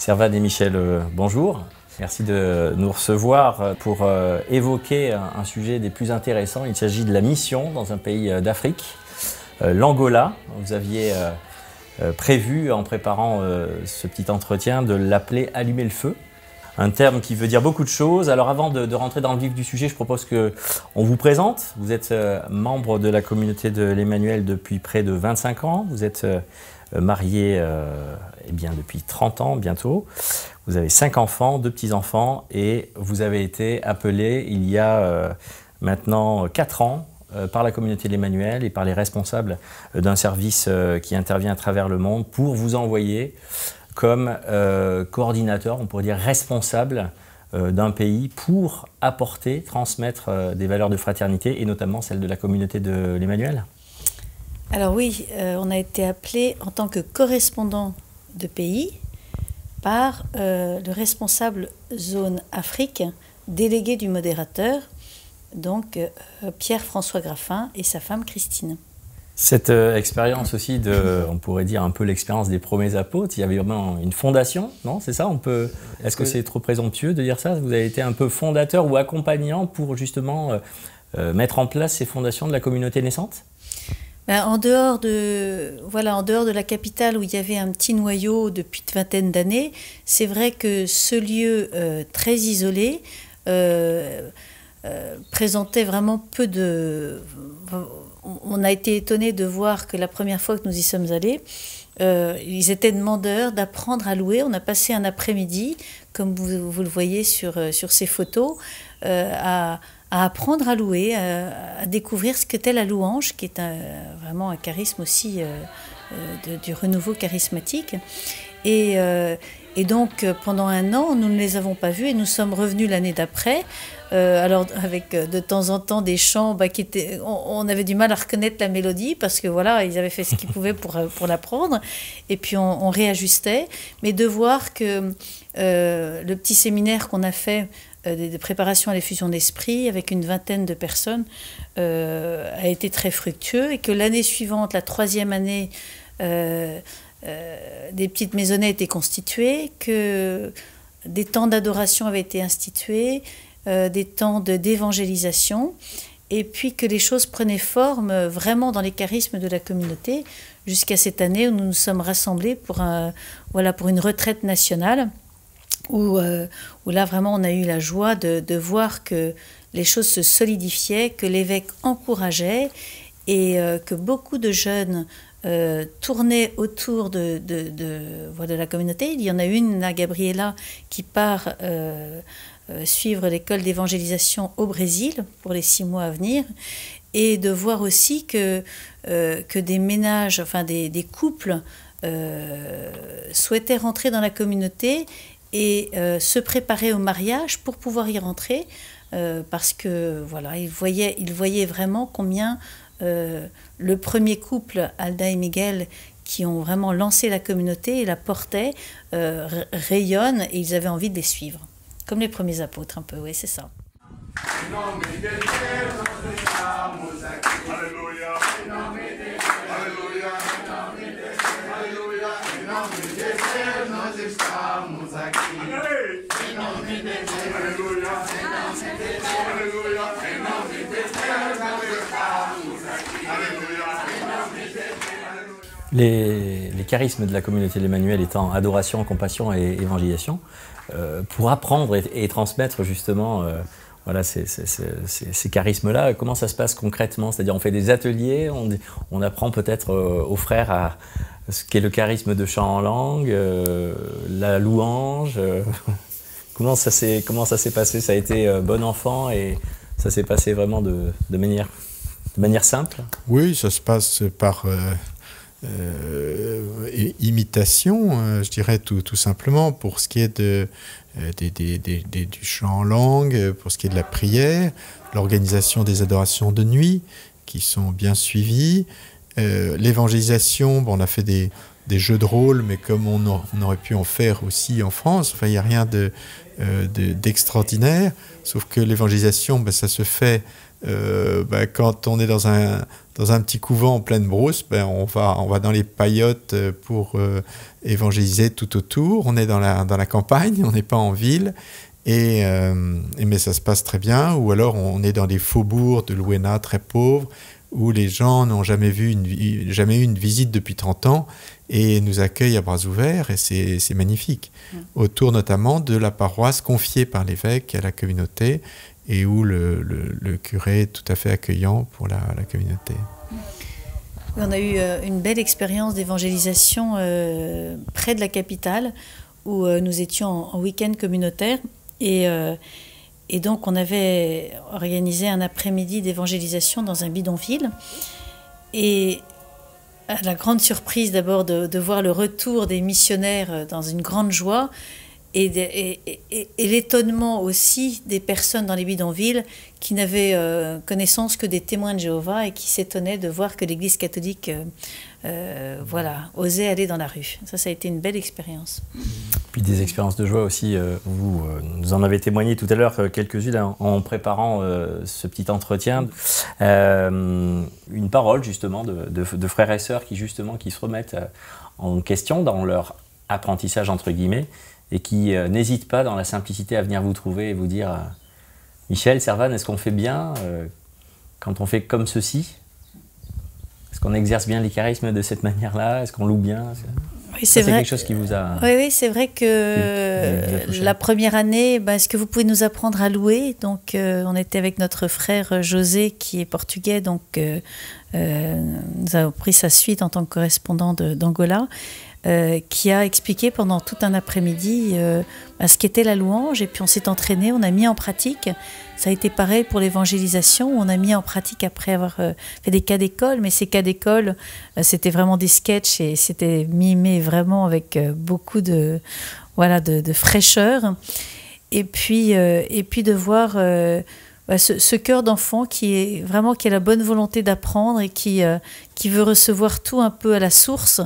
Servan et Michel, bonjour. Merci de nous recevoir pour évoquer un sujet des plus intéressants. Il s'agit de la mission dans un pays d'Afrique, l'Angola. Vous aviez prévu, en préparant ce petit entretien, de l'appeler « Allumer le feu ». Un terme qui veut dire beaucoup de choses. Alors avant de rentrer dans le vif du sujet, je propose qu'on vous présente. Vous êtes membre de la communauté de l'Emmanuel depuis près de 25 ans. Vous êtes marié depuis 30 ans bientôt. Vous avez 5 enfants, 2 petits-enfants et vous avez été appelé il y a maintenant 4 ans par la communauté de l'Emmanuel et par les responsables d'un service qui intervient à travers le monde pour vous envoyer comme coordinateur, on pourrait dire responsable d'un pays pour apporter, transmettre des valeurs de fraternité et notamment celles de la communauté de l'Emmanuel. Alors oui, on a été appelé en tant que correspondant de pays par le responsable zone Afrique, délégué du modérateur, donc Pierre-François Graffin et sa femme Christine. Cette expérience aussi on pourrait dire un peu l'expérience des premiers apôtres, il y avait vraiment une fondation, non? C'est ça? Est-ce que c'est trop présomptueux de dire ça? Vous avez été un peu fondateur ou accompagnant pour justement mettre en place ces fondations de la communauté naissante? En dehors de la capitale où il y avait un petit noyau depuis une vingtaine d'années, c'est vrai que ce lieu très isolé présentait vraiment peu de... On a été étonnés de voir que la première fois que nous y sommes allés, ils étaient demandeurs d'apprendre à louer. On a passé un après-midi, comme vous le voyez sur ces photos, à apprendre à louer, à découvrir ce qu'était la louange, qui est vraiment un charisme aussi du renouveau charismatique. Et donc, pendant 1 an, nous ne les avons pas vus et nous sommes revenus l'année d'après. Alors, avec de temps en temps des chants qui étaient... On avait du mal à reconnaître la mélodie parce que voilà, ils avaient fait ce qu'ils pouvaient pour l'apprendre. Et puis, on réajustait. Mais de voir que le petit séminaire qu'on a fait de préparation à l'effusion d'esprit avec une vingtaine de personnes a été très fructueux et que l'année suivante, la 3e année, des petites maisonnettes étaient constituées, que des temps d'adoration avaient été institués, des temps d'évangélisation, et puis que les choses prenaient forme vraiment dans les charismes de la communauté, jusqu'à cette année où nous nous sommes rassemblés pour une retraite nationale, où là vraiment on a eu la joie de voir que les choses se solidifiaient, que l'évêque encourageait, et que beaucoup de jeunes tournaient autour de la communauté. Il y en a une, la Gabriela, qui part suivre l'école d'évangélisation au Brésil pour les 6 mois à venir, et de voir aussi que des ménages, des couples souhaitaient rentrer dans la communauté et se préparer au mariage pour pouvoir y rentrer, parce que voilà, ils voyaient vraiment combien le premier couple, Alda et Miguel, qui ont vraiment lancé la communauté et la portaient, rayonnent, et ils avaient envie de les suivre. Comme les premiers apôtres, un peu, oui, c'est ça. Les charismes de la communauté de l'Emmanuel étant adoration, compassion et évangélisation, pour apprendre et transmettre justement ces charismes-là, comment ça se passe concrètement? C'est-à-dire on fait des ateliers, on apprend peut-être aux frères à ce qu'est le charisme de chant en langue, la louange. Comment ça s'est passé? Ça a été bon enfant et ça s'est passé vraiment de manière simple? Oui, ça se passe par... imitation, je dirais tout simplement, pour ce qui est du chant en langue, pour ce qui est de la prière, l'organisation des adorations de nuit qui sont bien suivies, l'évangélisation, on a fait des jeux de rôle, mais comme on aurait pu en faire aussi en France, il n'y a rien d'extraordinaire, sauf que l'évangélisation, ça se fait quand on est dans dans un petit couvent en pleine brousse, on va dans les paillotes pour évangéliser tout autour. On est dans la campagne, on n'est pas en ville. Mais ça se passe très bien. Ou alors on est dans des faubourgs de Luena très pauvres, où les gens n'ont jamais eu une visite depuis 30 ans et nous accueillent à bras ouverts, et c'est magnifique. Autour notamment de la paroisse confiée par l'évêque à la communauté, et où le curé est tout à fait accueillant pour la communauté. On a eu une belle expérience d'évangélisation près de la capitale, où nous étions en week-end communautaire. Et donc, on avait organisé un après-midi d'évangélisation dans un bidonville. Et à la grande surprise d'abord de voir le retour des missionnaires dans une grande joie, et l'étonnement aussi des personnes dans les bidonvilles qui n'avaient connaissance que des témoins de Jéhovah et qui s'étonnaient de voir que l'Église catholique osait aller dans la rue. Ça a été une belle expérience. Puis des expériences de joie aussi, vous nous en avez témoigné tout à l'heure quelques-unes en préparant ce petit entretien. Une parole justement de frères et sœurs qui se remettent en question dans leur apprentissage entre guillemets, et qui n'hésitent pas dans la simplicité à venir vous trouver et vous dire Michel, Servan, est-ce qu'on fait bien quand on fait comme ceci? Est-ce qu'on exerce bien les charismes de cette manière-là? Est-ce qu'on loue bien? Oui, c'est vrai. Quelque chose qui vous a... Oui, c'est vrai que la première année, est-ce que vous pouvez nous apprendre à louer? Donc, on était avec notre frère José, qui est portugais, donc nous avons pris sa suite en tant que correspondant d'Angola, qui a expliqué pendant tout un après-midi ce qu'était la louange, et puis on s'est entraîné, on a mis en pratique. Ça a été pareil pour l'évangélisation, on a mis en pratique après avoir fait des cas d'école, mais ces cas d'école, c'était vraiment des sketchs et c'était mimé vraiment avec beaucoup de fraîcheur. Et puis de voir ce cœur d'enfant qui a la bonne volonté d'apprendre et qui veut recevoir tout un peu à la source.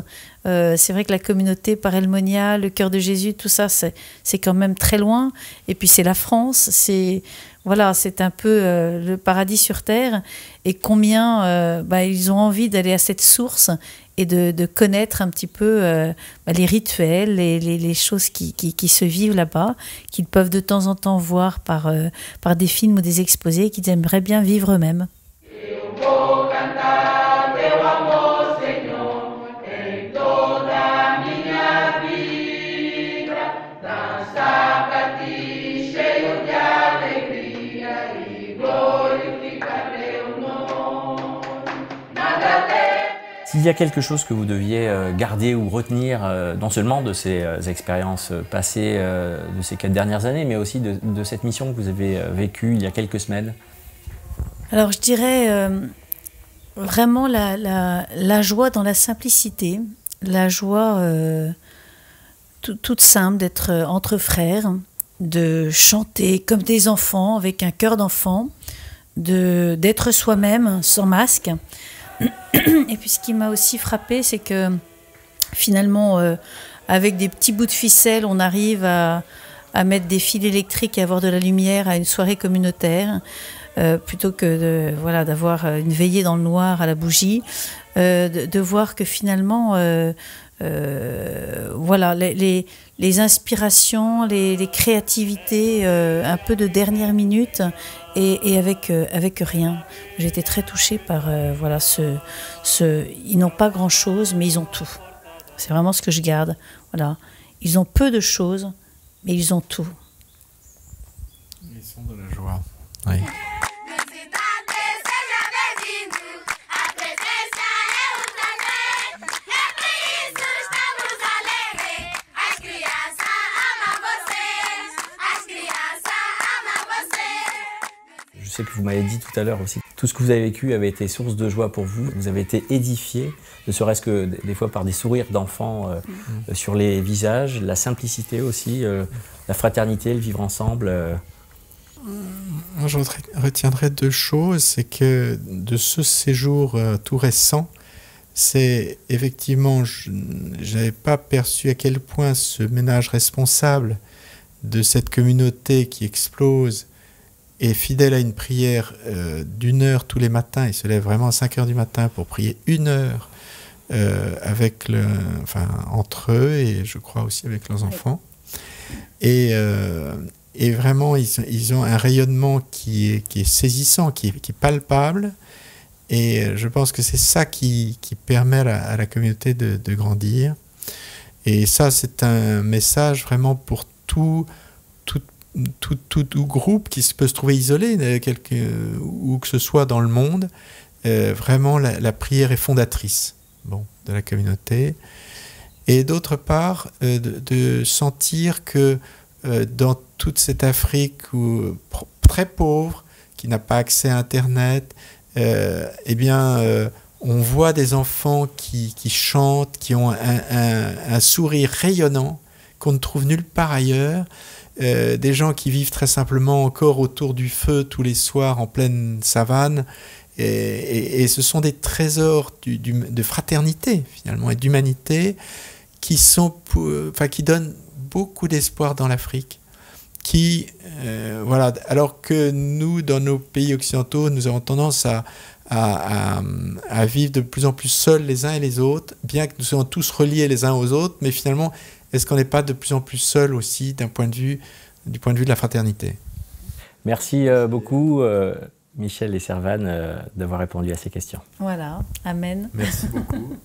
C'est vrai que la communauté par Elmonia, le cœur de Jésus, tout ça, c'est quand même très loin. Et puis c'est la France, c'est un peu le paradis sur terre. Et combien ils ont envie d'aller à cette source et de connaître un petit peu les rituels, les choses qui se vivent là-bas, qu'ils peuvent de temps en temps voir par des films ou des exposés, qu'ils aimeraient bien vivre eux-mêmes. S'il y a quelque chose que vous deviez garder ou retenir, non seulement de ces expériences passées, de ces 4 dernières années, mais aussi de cette mission que vous avez vécue il y a quelques semaines? Alors je dirais vraiment la joie dans la simplicité, la joie toute simple d'être entre frères, de chanter comme des enfants, avec un cœur d'enfant, d'être soi-même, sans masque. Et puis ce qui m'a aussi frappée, c'est que finalement, avec des petits bouts de ficelle, on arrive à mettre des fils électriques et avoir de la lumière à une soirée communautaire, plutôt que d'avoir une veillée dans le noir à la bougie, de voir que finalement, les inspirations, les créativités, un peu de dernière minute, et avec rien. J'ai été très touchée par ils n'ont pas grand-chose, mais ils ont tout. C'est vraiment ce que je garde. Voilà. Ils ont peu de choses, mais ils ont tout. Ils sont de la joie. Oui. Je sais que vous m'avez dit tout à l'heure aussi, tout ce que vous avez vécu avait été source de joie pour vous. Vous avez été édifié, ne serait-ce que des fois par des sourires d'enfants sur les visages, la simplicité aussi, la fraternité, le vivre ensemble. Moi, je retiendrai 2 choses. C'est que de ce séjour tout récent, c'est effectivement, je n'avais pas perçu à quel point ce ménage responsable de cette communauté qui explose est fidèle à une prière d'1 heure tous les matins. Ils se lèvent vraiment à 5 heures du matin pour prier 1 heure entre eux et je crois aussi avec leurs enfants. Et vraiment, ils ont un rayonnement qui est saisissant, qui est palpable. Et je pense que c'est ça qui permet à la communauté de grandir. Et ça, c'est un message vraiment pour tout groupe qui peut se trouver isolé, où que ce soit dans le monde. Vraiment, la prière est fondatrice de la communauté. Et d'autre part, de sentir que dans toute cette Afrique très pauvre, qui n'a pas accès à Internet, on voit des enfants qui chantent, qui ont un sourire rayonnant qu'on ne trouve nulle part ailleurs, des gens qui vivent très simplement encore autour du feu tous les soirs en pleine savane, et ce sont des trésors de fraternité finalement et d'humanité qui donnent beaucoup d'espoir dans l'Afrique. Alors que nous, dans nos pays occidentaux, nous avons tendance à vivre de plus en plus seuls les uns et les autres, bien que nous soyons tous reliés les uns aux autres, mais finalement, est-ce qu'on n'est pas de plus en plus seuls aussi du point de vue de la fraternité? Merci beaucoup, Michel et Servane, d'avoir répondu à ces questions. Voilà, amen. Merci beaucoup.